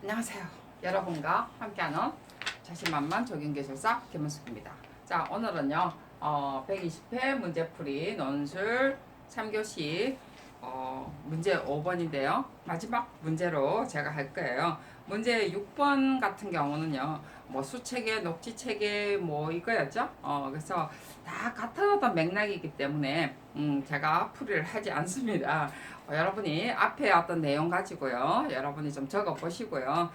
안녕하세요. 여러분과 함께하는 자신만만 조경기술사 김은숙입니다. 자, 오늘은요 120회 문제풀이 논술 3교시 문제 5번인데요 마지막 문제로 제가 할 거예요. 문제 6번 같은 경우는요 뭐 수체계, 녹지체계 뭐 이거였죠. 그래서 다 같은 어떤 맥락이기 때문에 제가 풀이를 하지 않습니다. 여러분이 앞에 어떤 내용 가지고요 여러분이 좀 적어 보시고요.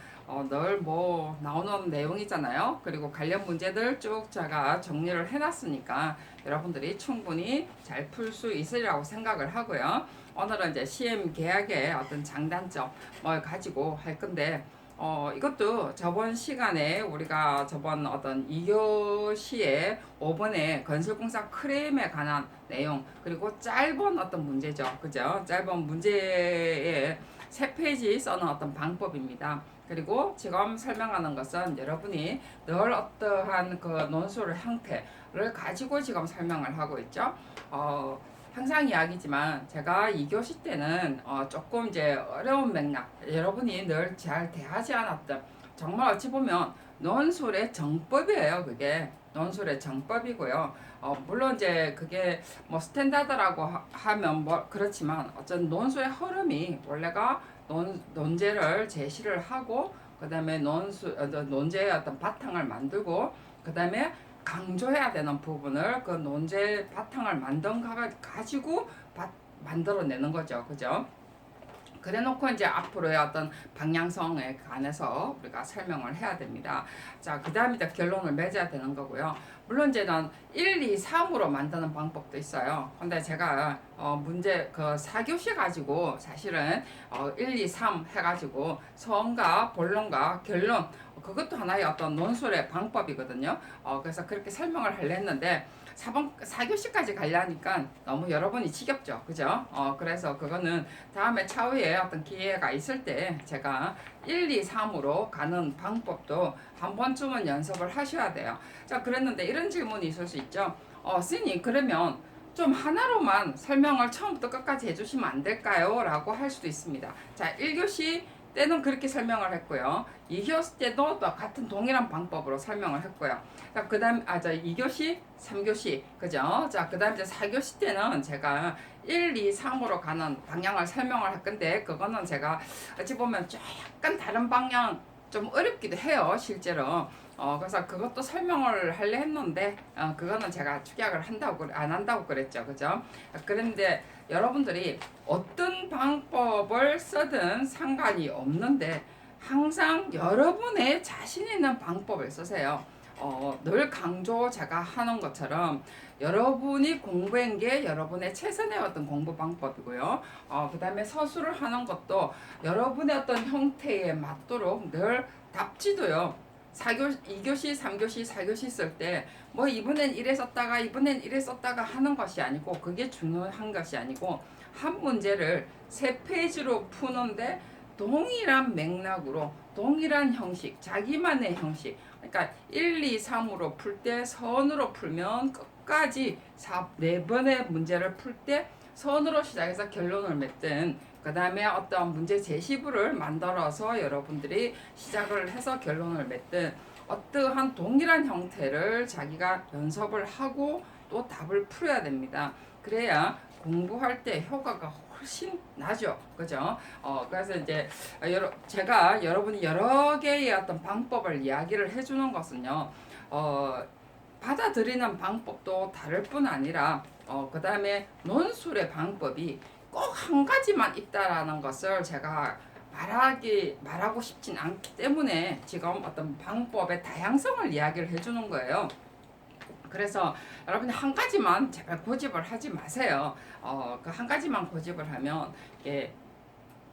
늘 뭐 나오는 내용이잖아요. 그리고 관련 문제들 쭉 제가 정리를 해놨으니까 여러분들이 충분히 잘 풀 수 있으리라고 생각을 하고요. 오늘은 이제 시험 계약의 어떤 장단점을 가지고 할 건데 이것도 저번 시간에 우리가 저번 어떤 2교시에 5번에 건설공사 크레임에 관한 내용 그리고 짧은 어떤 문제죠. 그죠? 짧은 문제에 3페이지 써는 어떤 방법입니다. 그리고 지금 설명하는 것은 여러분이 늘 어떠한 그 논술 형태를 가지고 지금 설명을 하고 있죠. 항상 이야기지만 제가 2교시 때는 조금 이제 어려운 맥락, 여러분이 늘 잘 대하지 않았던, 정말 어찌 보면 논술의 정법이에요. 그게 논술의 정법이고요. 물론 이제 그게 뭐 스탠다드라고 하면 뭐 그렇지만 어쩐 논술의 흐름이 원래가 논제를 제시를 하고 그 다음에 논제의 어떤 바탕을 만들고 그 다음에 강조해야 되는 부분을 그 논제 바탕을 만든 거 가지고 만들어내는 거죠. 그죠? 그래 놓고 이제 앞으로의 어떤 방향성에 관해서 우리가 설명을 해야 됩니다. 자, 그 다음에 결론을 맺어야 되는 거고요. 물론 이제는 1, 2, 3으로 만드는 방법도 있어요. 근데 제가 문제 그 4교시 가지고 사실은 1, 2, 3 해가지고 서론과 본론과 결론 그것도 하나의 어떤 논술의 방법이거든요. 그래서 그렇게 설명을 하려 했는데 4교시까지 가려니까 너무 여러분이 지겹죠. 그죠? 그래서 그거는 다음에 차후에 어떤 기회가 있을 때 제가 1, 2, 3으로 가는 방법도 한 번쯤은 연습을 하셔야 돼요. 자, 그랬는데 이런 질문이 있을 수 있죠. 스님, 그러면 좀 하나로만 설명을 처음부터 끝까지 해주시면 안 될까요? 라고 할 수도 있습니다. 자, 1교시 때는 그렇게 설명을 했고요. 2교시 때도 또 같은 동일한 방법으로 설명을 했고요. 그 다음, 2교시, 3교시, 그죠? 자, 그 다음 이제 4교시 때는 제가 1, 2, 3으로 가는 방향을 설명을 할 건데, 그거는 제가 어찌 보면 약간 다른 방향, 좀 어렵기도 해요, 실제로. 그래서 그것도 설명을 하려 했는데, 그거는 제가 축약을 안 한다고 그랬죠, 그죠? 그런데 여러분들이 어떤 방법을 쓰든 상관이 없는데, 항상 여러분의 자신 있는 방법을 쓰세요. 늘 강조 제가 하는 것처럼 여러분이 공부한 게 여러분의 최선의 어떤 공부 방법이고요. 그 다음에 서술을 하는 것도 여러분의 어떤 형태에 맞도록 늘 답지도요. 2교시, 3교시, 4교시 쓸 때 뭐 이번엔 이래 썼다가 이번엔 이래 썼다가 하는 것이 아니고 그게 중요한 것이 아니고 한 문제를 3페이지로 푸는데 동일한 맥락으로 동일한 형식, 자기만의 형식. 그러니까 1, 2, 3으로 풀 때 선으로 풀면 끝까지 4번의 문제를 풀 때 선으로 시작해서 결론을 맺든 그 다음에 어떤 문제 제시부를 만들어서 여러분들이 시작을 해서 결론을 맺든 어떠한 동일한 형태를 자기가 연습을 하고 또 답을 풀어야 됩니다. 그래야 공부할 때 효과가 훨씬 나죠. 그죠? 그래서 이제 제가 여러분이 여러 개의 어떤 방법을 이야기를 해주는 것은요, 받아들이는 방법도 다를 뿐 아니라, 그 다음에 논술의 방법이 꼭 한 가지만 있다라는 것을 제가 말하고 싶진 않기 때문에 지금 어떤 방법의 다양성을 이야기를 해주는 거예요. 그래서 여러분이 한 가지만 제발 고집을 하지 마세요. 그 한 가지만 고집을 하면 이게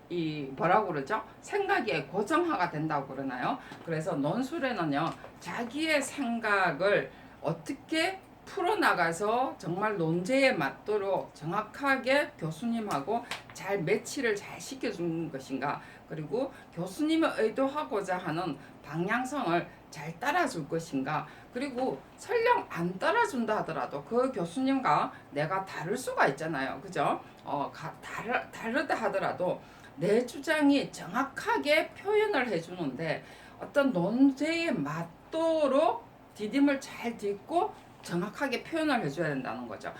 이 뭐라고 그러죠? 생각이 고정화가 된다고 그러나요? 그래서 논술에는요 자기의 생각을 어떻게 풀어나가서 정말 논제에 맞도록 정확하게 교수님하고 잘 매치를 잘 시켜주는 것인가, 그리고 교수님이 의도하고자 하는 방향성을 잘 따라줄 것인가, 그리고 설령 안 따라준다 하더라도 그 교수님과 내가 다를 수가 있잖아요. 그죠? 다르다 하더라도 내 주장이 정확하게 표현을 해주는데 어떤 논제에 맞도록 디딤을 잘 딛고 정확하게 표현을 해줘야 된다는 거죠.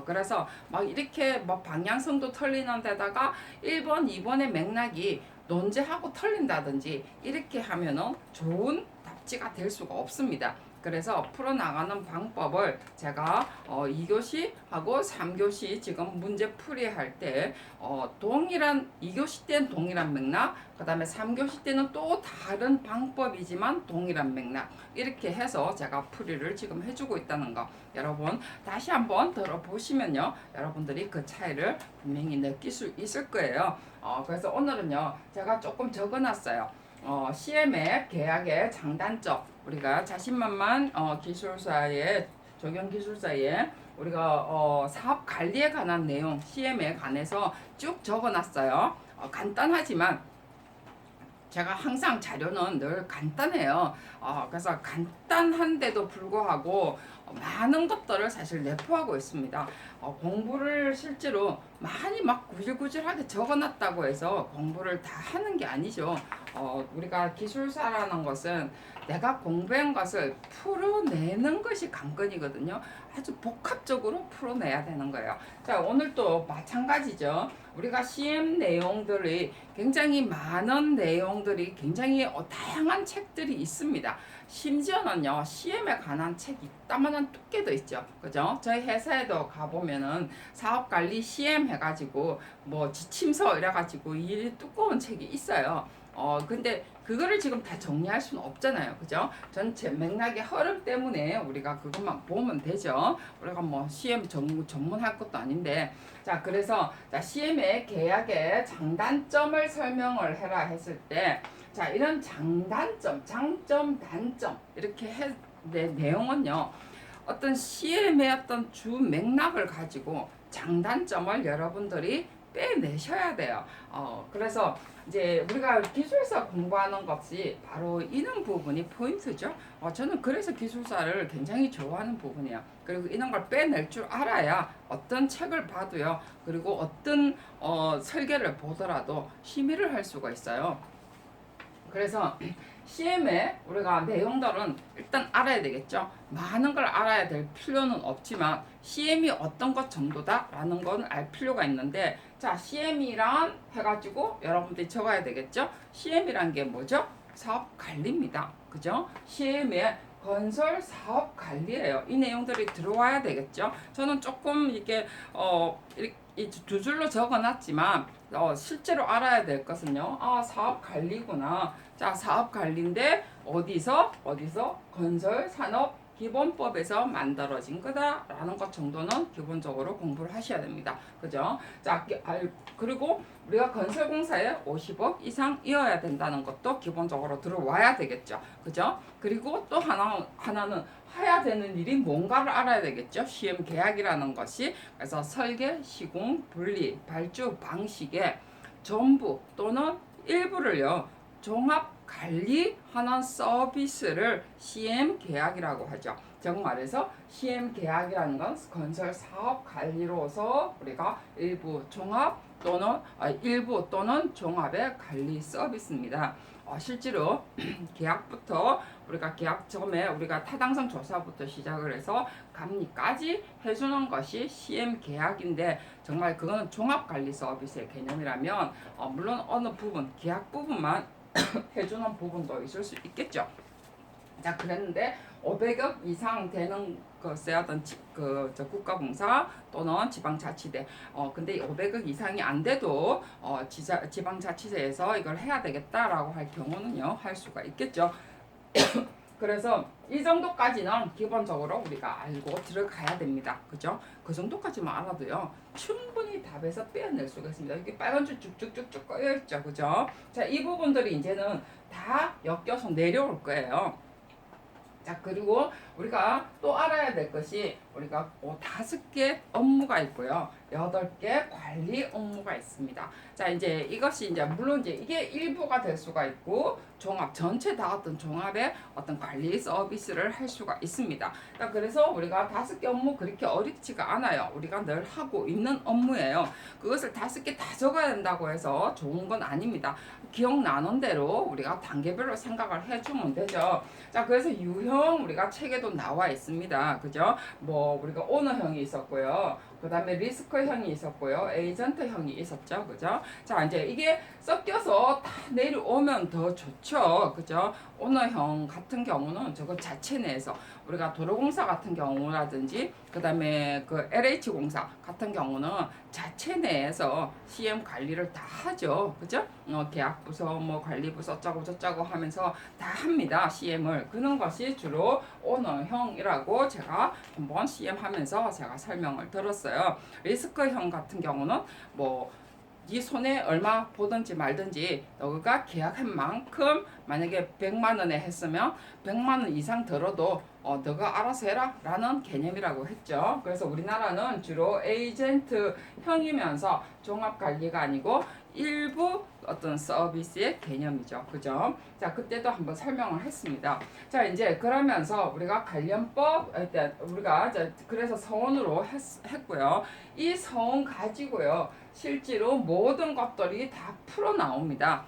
그래서 막 이렇게 뭐 방향성도 틀리는 데다가 1번, 2번의 맥락이 논제하고 틀린다든지 이렇게 하면은 좋은 답지가 될 수가 없습니다. 그래서 풀어나가는 방법을 제가 2교시하고 3교시 지금 문제 풀이할 때 동일한 2교시 때는 동일한 맥락, 그 다음에 3교시 때는 또 다른 방법이지만 동일한 맥락 이렇게 해서 제가 풀이를 지금 해주고 있다는 거 여러분 다시 한번 들어보시면요 여러분들이 그 차이를 분명히 느낄 수 있을 거예요. 그래서 오늘은요 제가 조금 적어놨어요. CM의 계약의 장단점 우리가 자신만만 기술사의 적용 기술사에 우리가 사업 관리에 관한 내용 CM에 관해서 쭉 적어놨어요. 간단하지만 제가 항상 자료는 늘 간단해요. 그래서 간단한데도 불구하고 많은 것들을 사실 내포하고 있습니다. 공부를 실제로 많이 막 구질구질하게 적어놨다고 해서 공부를 다 하는 게 아니죠. 우리가 기술사라는 것은 내가 공부한 것을 풀어내는 것이 관건이거든요. 아주 복합적으로 풀어내야 되는 거예요. 자, 오늘 또 마찬가지죠. 우리가 CM 내용들이 굉장히 많은 내용들이 굉장히 다양한 책들이 있습니다. 심지어는요 CM에 관한 책이 이따만한 두께도 있죠. 그죠? 저희 회사에도 가보면은 사업관리 CM 해가지고 뭐 지침서 이래가지고 이 두꺼운 책이 있어요. 근데 그거를 지금 다 정리할 수는 없잖아요. 그죠? 전체 맥락의 흐름 때문에 우리가 그것만 보면 되죠. 우리가 뭐 CM 전문할 것도 아닌데. 자, 그래서 자, CM의 계약의 장단점을 설명을 해라 했을 때 자, 이런 장단점, 장점, 단점 이렇게 내용은요. 어떤 CM의 어떤 주 맥락을 가지고 장단점을 여러분들이 빼내셔야 돼요. 그래서 이제 우리가 기술사 공부하는 것이 바로 이런 부분이 포인트죠. 저는 그래서 기술사를 굉장히 좋아하는 부분이에요. 그리고 이런 걸 빼낼 줄 알아야 어떤 책을 봐도요. 그리고 어떤 설계를 보더라도 심의를 할 수가 있어요. 그래서 CM의 우리가 내용들은 일단 알아야 되겠죠. 많은 걸 알아야 될 필요는 없지만 CM이 어떤 것 정도다라는 건 알 필요가 있는데 자 CM이란 해가지고 여러분들이 적어야 되겠죠. CM이란 게 뭐죠? 사업 관리입니다. 그죠? CM의 건설 사업 관리예요. 이 내용들이 들어와야 되겠죠. 저는 조금 이게 이 두 줄로 적어놨지만 실제로 알아야 될 것은요. 사업 관리구나. 자, 사업 관리인데 어디서 건설 산업 기본법에서 만들어진 거다라는 것 정도는 기본적으로 공부를 하셔야 됩니다. 그죠? 자, 그리고 우리가 건설공사에 50억 이상이어야 된다는 것도 기본적으로 들어와야 되겠죠. 그죠? 그리고 또 하나는 해야 되는 일이 뭔가를 알아야 되겠죠. 시험 계약이라는 것이 그래서 설계, 시공, 분리, 발주 방식의 전부 또는 일부를요. 종합 관리하는 서비스를 CM 계약이라고 하죠. 즉 말해서 CM 계약이라는 건 건설 사업 관리로서 우리가 일부 또는 종합의 관리 서비스입니다. 실제로 계약부터 우리가 계약 전에 우리가 타당성 조사부터 시작을 해서 감리까지 해주는 것이 CM 계약인데 정말 그거는 종합관리 서비스의 개념이라면 물론 어느 부분 계약 부분만 해주는 부분도 있을 수 있겠죠. 자, 그랬는데 500억 이상 되는 것에 어떤 국가공사 또는 지방자치대 근데 500억 이상이 안 돼도 지방자치대에서 이걸 해야 되겠다라고 할 경우는요 할 수가 있겠죠. 그래서 이 정도까지는 기본적으로 우리가 알고 들어가야 됩니다. 그죠? 그 정도까지만 알아도요. 충분히 답에서 빼어낼 수가 있습니다. 이렇게 빨간 줄 쭉쭉쭉쭉 꺼여있죠. 그죠? 자, 이 부분들이 이제는 다 엮여서 내려올 거예요. 자, 그리고 우리가 또 알아야 될 것이 우리가 5개 업무가 있고요. 8개 관리 업무가 있습니다. 자, 이제 이것이 이제 물론 이제 이게 일부가 될 수가 있고 종합 전체 다 어떤 종합의 어떤 관리 서비스를 할 수가 있습니다. 자, 그래서 우리가 5개 업무 그렇게 어렵지가 않아요. 우리가 늘 하고 있는 업무예요. 그것을 5개 다 적어야 된다고 해서 좋은 건 아닙니다. 기억나는 대로 우리가 단계별로 생각을 해주면 되죠. 자, 그래서 유형 우리가 책에도 나와 있습니다. 그죠? 뭐 우리가 오너형이 있었고요. 그 다음에 리스크형이 있었고요. 에이전트형이 있었죠. 그죠? 자, 이제 이게 섞여서 다 내려오면 더 좋죠. 그죠? 오너형 같은 경우는 저거 자체 내에서 우리가 도로공사 같은 경우라든지 그 다음에 그 LH공사 같은 경우는 자체 내에서 CM 관리를 다 하죠. 그죠? 계약부서 뭐 관리부서 어쩌고 저쩌고 하면서 다 합니다. CM을. 그런 것이 주로 오너형이라고 제가 한번 CM 하면서 제가 설명을 들었어요. 리스크형 같은 경우는 뭐 네 손에 얼마 보든지 말든지 너가 계약한 만큼 만약에 100만 원에 했으면 100만 원 이상 들어도 너가 알아서 해라 라는 개념이라고 했죠. 그래서 우리나라는 주로 에이전트형이면서 종합관리가 아니고 일부 어떤 서비스의 개념이죠. 그죠? 자, 그때도 한번 설명을 했습니다. 자, 이제 그러면서 우리가 관련법, 일단 우리가 그래서 서원으로 했고요. 이 서원 가지고요. 실제로 모든 것들이 다 풀어 나옵니다.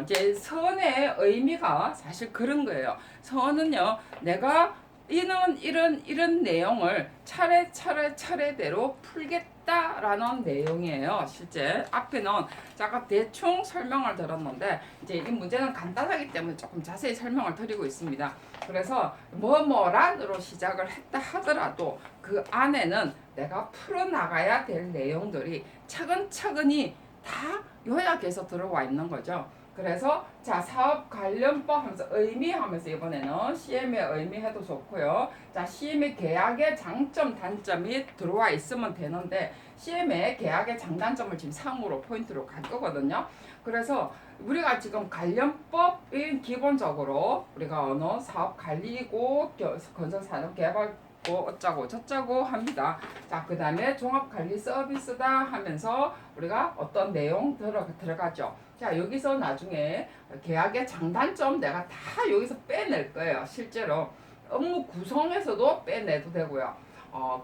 이제 서원의 의미가 사실 그런 거예요. 서원은요, 내가 이런 내용을 차례대로 풀겠다라는 내용이에요. 실제 앞에는 제가 대충 설명을 들었는데 이제 이 문제는 간단하기 때문에 조금 자세히 설명을 드리고 있습니다. 그래서 뭐뭐란으로 시작을 했다 하더라도 그 안에는 내가 풀어나가야 될 내용들이 차근차근히 다 요약해서 들어와 있는 거죠. 그래서 자, 사업 관련법 하면서 의미 하면서 이번에는 CM의 의미 해도 좋고요. 자, CM의 계약의 장점 단점이 들어와 있으면 되는데 CM의 계약의 장단점을 지금 상으로 포인트로 갈 거거든요. 그래서 우리가 지금 관련법인 기본적으로 우리가 어느 사업 관리고 건설산업개발 어쩌고 저쩌고 합니다. 자, 그 다음에 종합관리 서비스다 하면서 우리가 어떤 내용 들어가죠. 자, 여기서 나중에 계약의 장단점 내가 다 여기서 빼낼 거예요. 실제로 업무 구성에서도 빼내도 되고요.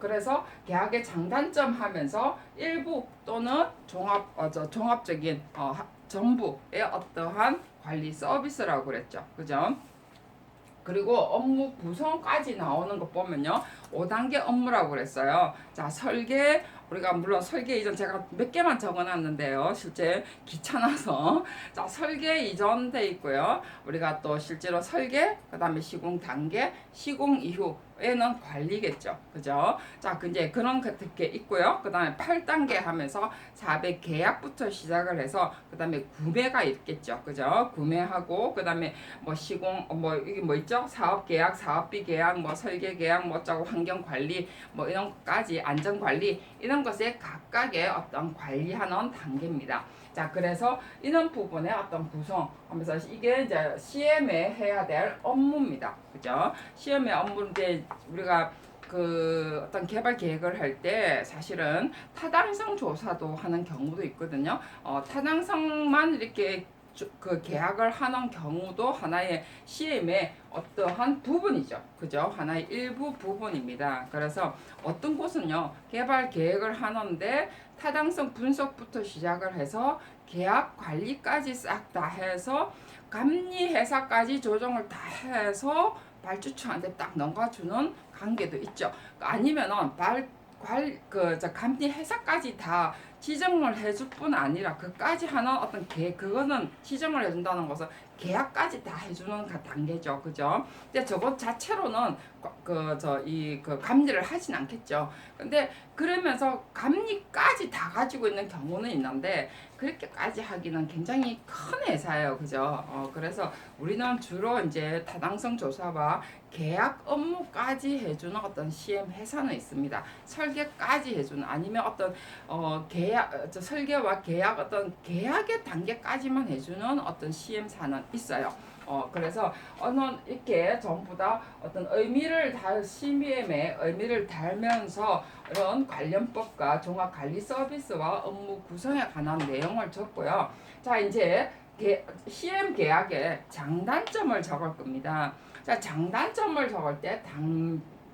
그래서 계약의 장단점 하면서 일부 또는 종합적인 전부의 어떠한 관리 서비스라고 그랬죠. 그죠? 그리고 업무 구성까지 나오는 거 보면요. 5단계 업무라고 그랬어요. 자, 설계, 우리가 물론 설계 이전 제가 몇 개만 적어놨는데요. 실제 귀찮아서. 자, 설계 이전 돼 있고요. 우리가 또 실제로 설계, 그 다음에 시공 단계, 시공 이후에는 관리겠죠. 그죠? 자, 이제 그런 게 있고요. 그 다음에 8단계 하면서 400 계약부터 시작을 해서 그 다음에 구매가 있겠죠. 그죠? 구매하고 그 다음에 뭐 시공, 이게 뭐 있죠? 사업 계약, 사업비 계약, 뭐 설계 계약, 뭐 어쩌고 환경 관리, 뭐 이런 것까지 안전 관리 이런 것에 각각의 어떤 관리하는 단계입니다. 자, 그래서 이런 부분의 어떤 구성하면서 이게 이제 CM에 해야 될 업무입니다. 그죠? CM의 업무인데 우리가 그 어떤 개발 계획을 할 때 사실은 타당성 조사도 하는 경우도 있거든요. 타당성만 이렇게 그 계약을 하는 경우도 하나의 CM의 어떠한 부분이죠. 그죠? 하나의 일부 부분입니다. 그래서 어떤 곳은요, 개발 계획을 하는데 타당성 분석부터 시작을 해서 계약 관리까지 싹 다 해서 감리 회사까지 조정을 다 해서 발주처한테 딱 넘겨주는 관계도 있죠. 아니면은 감리 회사까지 다 지정을 해줄 뿐 아니라 그까지 하는 어떤 그거는 지정을 해준다는 것은 계약까지 다 해주는 단계죠. 그죠? 근데 저것 자체로는 감리를 하진 않겠죠. 근데 그러면서 감리까지 다 가지고 있는 경우는 있는데 그렇게까지 하기는 굉장히 큰 회사예요. 그죠? 그래서 우리는 주로 이제 타당성 조사와 계약 업무까지 해주는 어떤 CM 회사는 있습니다. 설계까지 해주는 아니면 어떤 계약 설계와 계약 어떤 계약의 단계까지만 해주는 어떤 시험사는 있어요. 그래서 이렇게 전부 다 어떤 시험의 의미를 달면서 이런 관련법과 종합관리 서비스와 업무 구성에 관한 내용을 적고요. 자, 이제 시험 계약에 장단점을 적을 겁니다. 자, 장단점을 적을 때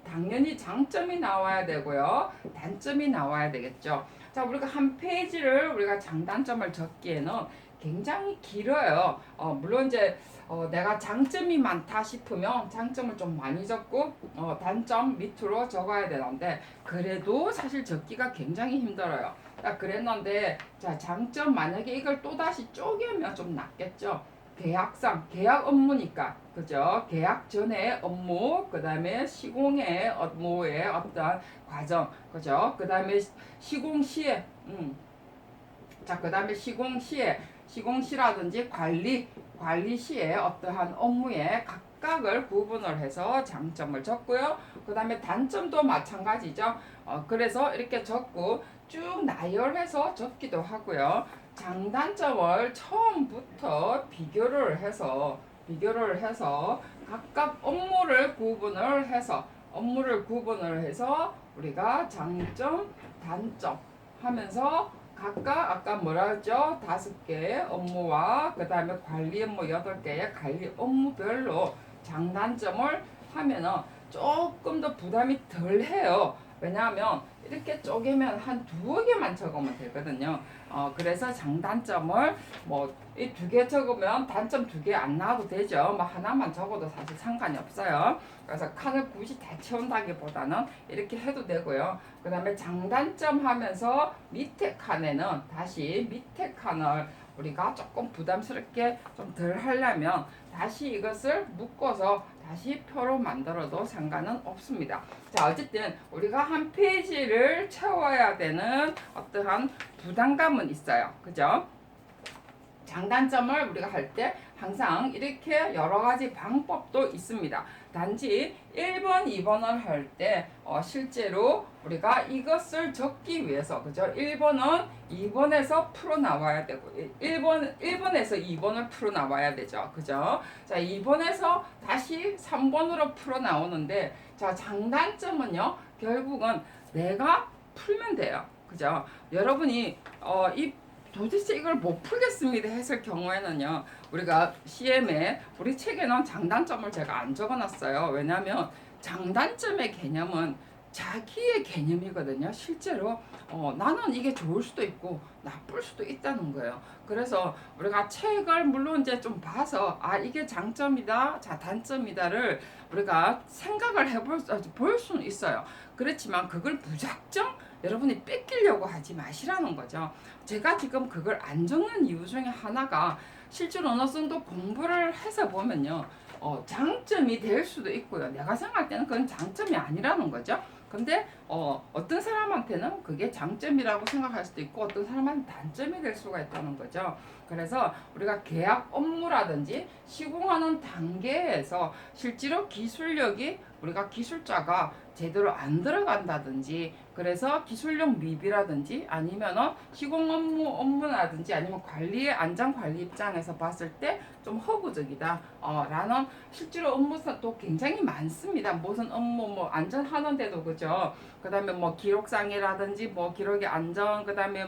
당연히 장점이 나와야 되고요. 단점이 나와야 되겠죠. 자, 우리가 한 페이지를 우리가 장단점을 적기에는 굉장히 길어요. 물론 이제 내가 장점이 많다 싶으면 장점을 좀 많이 적고 단점 밑으로 적어야 되는데 그래도 사실 적기가 굉장히 힘들어요. 그랬는데 자, 장점 만약에 이걸 또다시 쪼개면 좀 낫겠죠. 계약 업무니까 그죠? 계약 전에 업무, 그 다음에 시공의 업무의 어떤 과정, 그죠? 그 다음에 시공 시에, 자, 그 다음에 시공시라든지 관리 시에 어떠한 업무에 각각을 구분을 해서 장점을 적고요. 그 다음에 단점도 마찬가지죠. 그래서 이렇게 적고 쭉 나열해서 적기도 하고요. 장단점을 처음부터 비교를 해서 각각 업무를 구분을 해서 우리가 장점, 단점 하면서 각각 아까 뭐라 했죠? 5개 업무와 그 다음에 관리 업무 8개의 관리 업무별로 장단점을 하면은 조금 더 부담이 덜 해요. 왜냐하면 이렇게 쪼개면 한 2개만 적으면 되거든요. 그래서 장단점을 이 2개 적으면 단점 2개 안 나와도 되죠. 하나만 적어도 사실 상관이 없어요. 그래서 칸을 굳이 다 채운다기보다는 이렇게 해도 되고요. 그 다음에 장단점 하면서 밑에 칸에는 다시 밑에 칸을 우리가 조금 부담스럽게 좀 덜 하려면 다시 이것을 묶어서 다시 표로 만들어도 상관은 없습니다. 자, 어쨌든 우리가 한 페이지를 채워야 되는 어떠한 부담감은 있어요. 그죠? 장단점을 우리가 할 때 항상 이렇게 여러 가지 방법도 있습니다. 단지 1번, 2번을 할 때 실제로 우리가 이것을 적기 위해서 그죠? 1번은 2번에서 풀어 나와야 되고 1번에서 2번을 풀어 나와야 되죠. 그죠? 자, 2번에서 다시 3번으로 풀어 나오는데 자, 장단점은요. 결국은 내가 풀면 돼요. 그죠? 여러분이 도대체 이걸 못 풀겠습니다 했을 경우에는요. 우리가 CM에 우리 책에는 장단점을 제가 안 적어놨어요. 왜냐하면 장단점의 개념은 자기의 개념이거든요. 실제로 나는 이게 좋을 수도 있고 나쁠 수도 있다는 거예요. 그래서 우리가 책을 물론 이제 좀 봐서 이게 장점이다, 자 단점이다를 우리가 생각을 볼 수는 있어요. 그렇지만 그걸 무작정 여러분이 뺏기려고 하지 마시라는 거죠. 제가 지금 그걸 안 적는 이유 중에 하나가 실제로 어느 정도 공부를 해서 보면요. 장점이 될 수도 있고요. 내가 생각할 때는 그건 장점이 아니라는 거죠. 근데 어떤 사람한테는 그게 장점이라고 생각할 수도 있고 어떤 사람한테는 단점이 될 수가 있다는 거죠. 그래서 우리가 계약 업무라든지 시공하는 단계에서 실제로 기술력이 우리가 기술자가 제대로 안 들어간다든지 그래서 기술력 미비라든지 아니면은 시공 업무라든지 아니면 안전 관리 입장에서 봤을 때 좀 허구적이다 라는 실제로 업무도 굉장히 많습니다. 무슨 업무 안전하는데도 그죠. 그 다음에 기록상이라든지 기록의 안전 그 다음에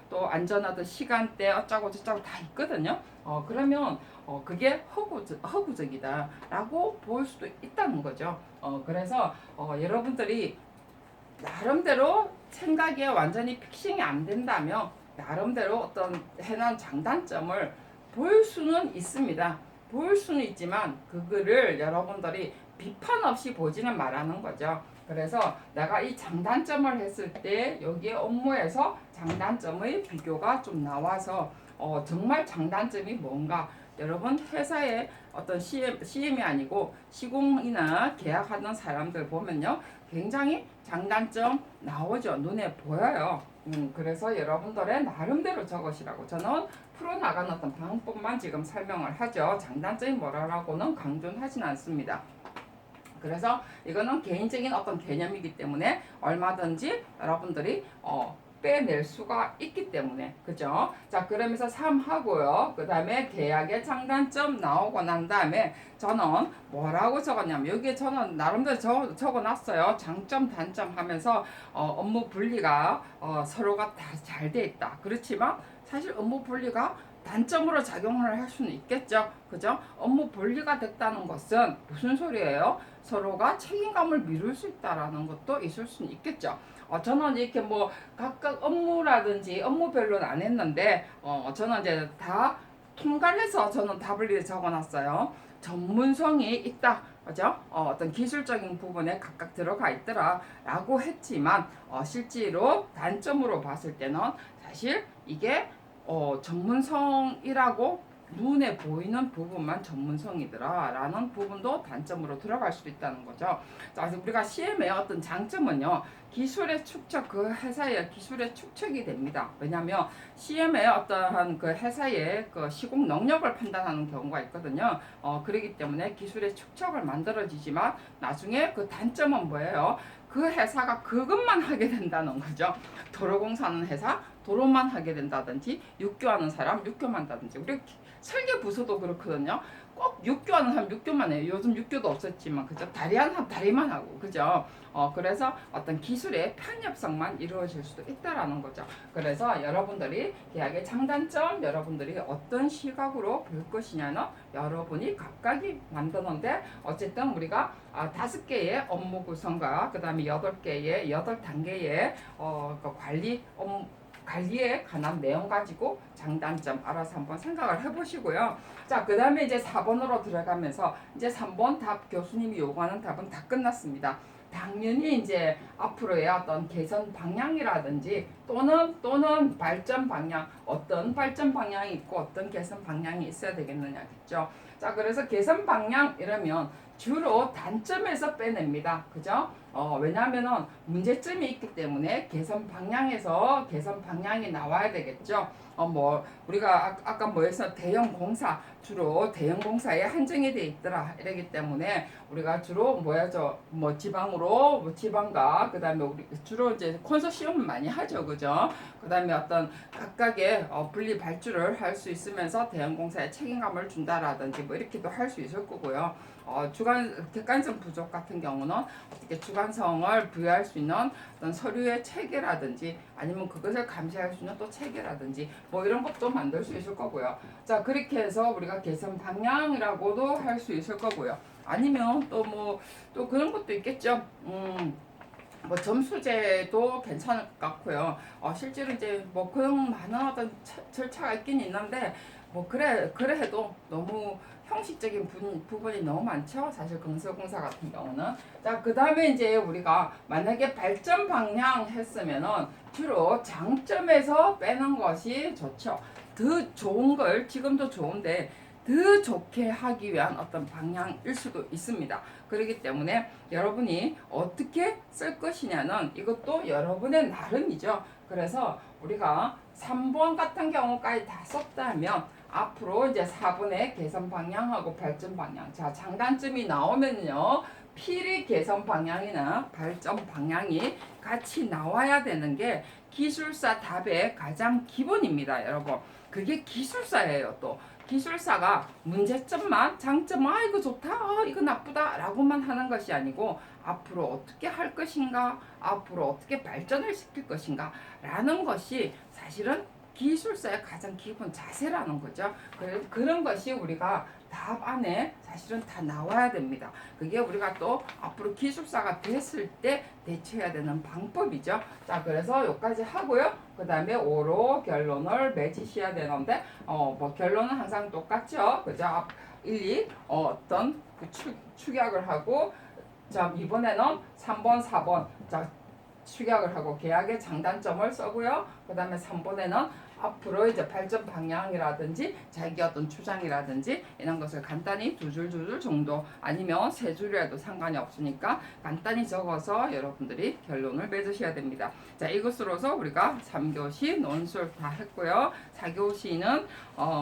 또 안전하던 시간대 어쩌고 저쩌고 다 있거든요. 그러면 그게 허구적이다 라고 볼 수도 있다는 거죠. 그래서 여러분들이 나름대로 생각에 완전히 픽싱이 안 된다면 나름대로 어떤 해놓은 장단점을 볼 수는 있습니다. 볼 수는 있지만 그거를 여러분들이 비판 없이 보지는 말하는 거죠. 그래서 내가 이 장단점을 했을 때 여기에 업무에서 장단점의 비교가 좀 나와서 정말 장단점이 뭔가 여러분 회사의 어떤 CM이 아니고 시공이나 계약하는 사람들 보면요. 굉장히 장단점 나오죠. 눈에 보여요. 그래서 여러분들의 나름대로 적으시라고 저는 풀어나가는 어떤 방법만 지금 설명을 하죠. 장단점이 뭐라고는 강조는 하진 않습니다. 그래서 이거는 개인적인 어떤 개념이기 때문에 얼마든지 여러분들이 빼낼 수가 있기 때문에 그죠? 자 그러면서 3 하고요. 그 다음에 계약의 장단점 나오고 난 다음에 저는 뭐라고 적었냐면 여기에 저는 나름대로 적어놨어요. 장점 단점 하면서 업무 분리가 서로가 다 잘 돼 있다. 그렇지만 사실 업무 분리가 단점으로 작용을 할 수는 있겠죠. 그죠? 업무 분리가 됐다는 것은 무슨 소리예요? 서로가 책임감을 미룰 수 있다라는 것도 있을 수는 있겠죠. 저는 이렇게 뭐 각각 업무라든지 업무별로는 안 했는데 저는 이제 다 통괄해서 저는 답을 이렇게 적어놨어요. 전문성이 있다. 그죠? 어떤 기술적인 부분에 각각 들어가 있더라 라고 했지만 실제로 단점으로 봤을 때는 사실 이게 전문성이라고 눈에 보이는 부분만 전문성이더라 라는 부분도 단점으로 들어갈 수도 있다는 거죠. 자, 우리가 CM의 어떤 장점은요, 기술의 축적, 그 회사의 기술의 축적이 됩니다. 왜냐하면 CM의 어떠한 그 회사의 그 시공 능력을 판단하는 경우가 있거든요. 그렇기 때문에 기술의 축적을 만들어지지만 나중에 그 단점은 뭐예요? 그 회사가 그것만 하게 된다는 거죠. 도로공사하는 회사 도로만 하게 된다든지 육교하는 사람 육교만 한다든지 우리 설계 부서도 그렇거든요. 꼭 육교하는 사람 육교만 해요. 요즘 육교도 없었지만 그죠? 다리하는 사람 다리만 하고 그죠? 그래서 어떤 기술의 편협성만 이루어질 수도 있다라는 거죠. 그래서 여러분들이 계약의 장단점 여러분들이 어떤 시각으로 볼 것이냐는 여러분이 각각이 만드는데 어쨌든 우리가 5개의 업무 구성과 그 다음에 8개의 8단계의 그 관리에 관한 내용 가지고 장단점 알아서 한번 생각을 해보시고요. 자, 그 다음에 이제 4번으로 들어가면서 이제 3번 답 교수님이 요구하는 답은 다 끝났습니다. 당연히 이제 앞으로의 어떤 개선 방향이라든지 또는 발전 방향, 어떤 발전 방향이 있고 어떤 개선 방향이 있어야 되겠느냐겠죠. 자, 그래서 개선 방향 이러면 주로 단점에서 빼냅니다. 그죠? 왜냐하면은 문제점이 있기 때문에 개선 방향에서 개선 방향이 나와야 되겠죠. 뭐 우리가 아까 뭐해서 대형 공사 주로 대형 공사에 한정이 돼 있더라 이러기 때문에 우리가 주로 뭐 지방으로 뭐 지방과 그다음에 우리 주로 이제 컨소시엄을 많이 하죠. 그죠? 그다음에 어떤 각각의 분리 발주를 할 수 있으면서 대형 공사에 책임감을 준다라든지 뭐 이렇게도 할 수 있을 거고요. 객관성 부족 같은 경우는 어떻게 주관성을 부여할 수 있는 어떤 서류의 체계라든지 아니면 그것을 감시할 수 있는 또 체계라든지 뭐 이런 것도 만들 수 있을 거고요. 자, 그렇게 해서 우리가 개선 방향이라고도 할 수 있을 거고요. 아니면 또 그런 것도 있겠죠. 뭐 점수제도 괜찮을 것 같고요. 실제로 이제 뭐 그런 많은 어떤 절차가 있긴 있는데 뭐 그래 해도 너무 형식적인 부분이 너무 많죠. 사실 건설공사 같은 경우는. 자, 그 다음에 이제 우리가 만약에 발전 방향 했으면은 주로 장점에서 빼는 것이 좋죠. 더 좋은 걸 지금도 좋은데 더 좋게 하기 위한 어떤 방향일 수도 있습니다. 그렇기 때문에 여러분이 어떻게 쓸 것이냐는 이것도 여러분의 나름이죠. 그래서 우리가 3번 같은 경우까지 다 썼다면 앞으로 이제 4번의 개선 방향하고 발전 방향. 자, 장단점이 나오면요. 필히 개선 방향이나 발전 방향이 같이 나와야 되는 게 기술사 답의 가장 기본입니다, 여러분. 그게 기술사예요, 또. 기술사가 문제점만 장점 이거 좋다 이거 나쁘다 라고만 하는 것이 아니고 앞으로 어떻게 할 것인가 앞으로 어떻게 발전을 시킬 것인가 라는 것이 사실은 기술사의 가장 기본 자세라는 거죠. 그런 것이 우리가 답 안에 사실은 다 나와야 됩니다. 그게 우리가 또 앞으로 기술사가 됐을 때 대처해야 되는 방법이죠. 자, 그래서 여기까지 하고요. 그 다음에 5로 결론을 맺으셔야 되는데 뭐 결론은 항상 똑같죠. 그죠? 1, 2 어떤 그 축약을 하고 자, 이번에는 3번, 4번 자 축약을 하고 계약의 장단점을 써고요. 그 다음에 3번에는 앞으로 이제 발전 방향이라든지 자기 어떤 주장이라든지 이런 것을 간단히 두 줄 정도 아니면 세 줄이라도 상관이 없으니까 간단히 적어서 여러분들이 결론을 맺으셔야 됩니다. 자, 이것으로서 우리가 3교시 논술 다 했고요. 4교시는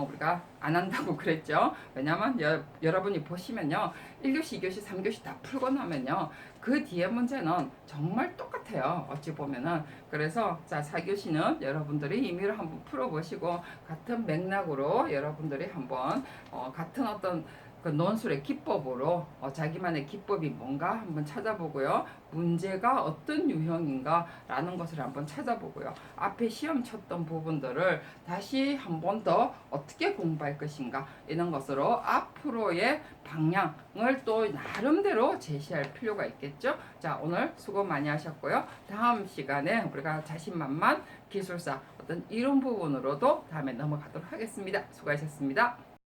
우리가 안 한다고 그랬죠. 왜냐면 여러분이 보시면요. 1교시, 2교시, 3교시 다 풀고 나면요. 그 뒤에 문제는 정말 똑같아요. 어찌 보면은. 그래서 자, 4교시는 여러분들이 임의로 한번 풀어보시고 같은 맥락으로 여러분들이 한번 같은 어떤 그 논술의 기법으로 자기만의 기법이 뭔가 한번 찾아보고요. 문제가 어떤 유형인가 라는 것을 한번 찾아보고요. 앞에 시험 쳤던 부분들을 다시 한 번 더 어떻게 공부할 것인가 이런 것으로 앞으로의 방향을 또 나름대로 제시할 필요가 있겠죠. 자, 오늘 수고 많이 하셨고요. 다음 시간에 우리가 자신만만 기술사 어떤 이론 부분으로도 다음에 넘어가도록 하겠습니다. 수고하셨습니다.